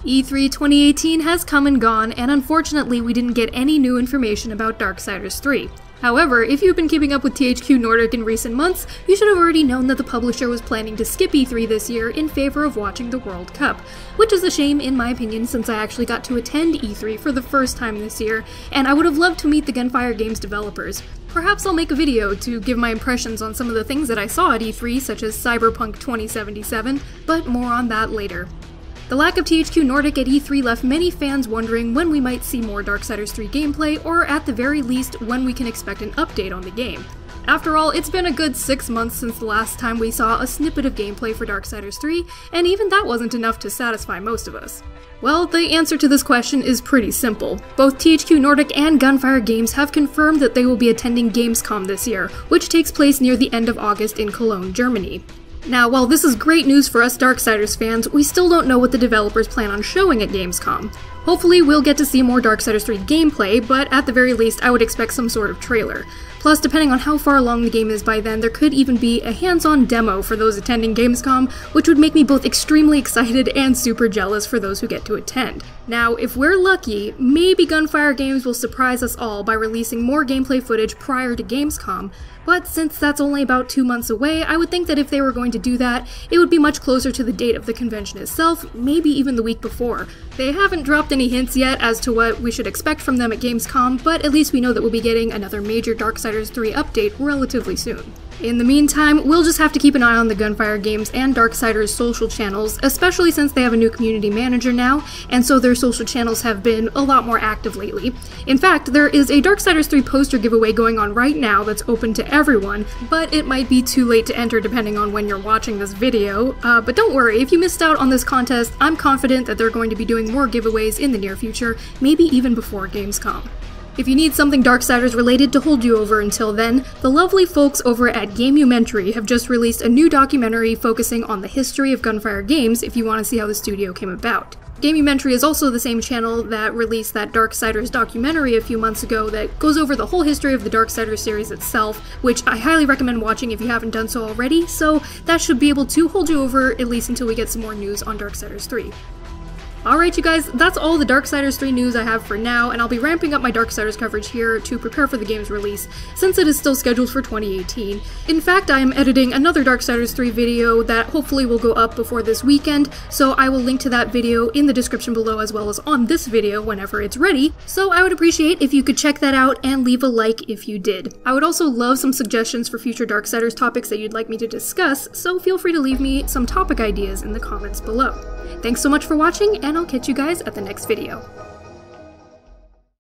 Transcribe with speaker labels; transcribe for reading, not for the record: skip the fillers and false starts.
Speaker 1: E3 2018 has come and gone, and unfortunately we didn't get any new information about Darksiders 3. However, if you've been keeping up with THQ Nordic in recent months, you should have already known that the publisher was planning to skip E3 this year in favor of watching the World Cup, which is a shame in my opinion since I actually got to attend E3 for the first time this year, and I would have loved to meet the Gunfire Games developers. Perhaps I'll make a video to give my impressions on some of the things that I saw at E3, such as Cyberpunk 2077, but more on that later. The lack of THQ Nordic at E3 left many fans wondering when we might see more Darksiders 3 gameplay, or at the very least, when we can expect an update on the game. After all, it's been a good 6 months since the last time we saw a snippet of gameplay for Darksiders 3, and even that wasn't enough to satisfy most of us. Well, the answer to this question is pretty simple. Both THQ Nordic and Gunfire Games have confirmed that they will be attending Gamescom this year, which takes place near the end of August in Cologne, Germany. Now, while this is great news for us Darksiders fans, we still don't know what the developers plan on showing at Gamescom. Hopefully we'll get to see more Darksiders 3 gameplay, but at the very least I would expect some sort of trailer. Plus, depending on how far along the game is by then, there could even be a hands-on demo for those attending Gamescom, which would make me both extremely excited and super jealous for those who get to attend. Now, if we're lucky, maybe Gunfire Games will surprise us all by releasing more gameplay footage prior to Gamescom, but since that's only about 2 months away, I would think that if they were going to do that, it would be much closer to the date of the convention itself, maybe even the week before. They haven't dropped any hints yet as to what we should expect from them at Gamescom, but at least we know that we'll be getting another major Darksiders 3 update relatively soon. In the meantime, we'll just have to keep an eye on the Gunfire Games and Darksiders social channels, especially since they have a new community manager now, and so their social channels have been a lot more active lately. In fact, there is a Darksiders 3 poster giveaway going on right now that's open to everyone, but it might be too late to enter depending on when you're watching this video. But don't worry, if you missed out on this contest, I'm confident that they're going to be doing more giveaways in the near future, maybe even before Gamescom. If you need something Darksiders related to hold you over until then, the lovely folks over at Gamescom have just released a new documentary focusing on the history of Gunfire Games if you want to see how the studio came about. Gamescom is also the same channel that released that Darksiders documentary a few months ago that goes over the whole history of the Darksiders series itself, which I highly recommend watching if you haven't done so already, so that should be able to hold you over at least until we get some more news on Darksiders 3. Alright you guys, that's all the Darksiders 3 news I have for now, and I'll be ramping up my Darksiders coverage here to prepare for the game's release, since it is still scheduled for 2018. In fact, I am editing another Darksiders 3 video that hopefully will go up before this weekend, so I will link to that video in the description below as well as on this video whenever it's ready, so I would appreciate if you could check that out and leave a like if you did. I would also love some suggestions for future Darksiders topics that you'd like me to discuss, so feel free to leave me some topic ideas in the comments below. Thanks so much for watching, and I'll catch you guys at the next video.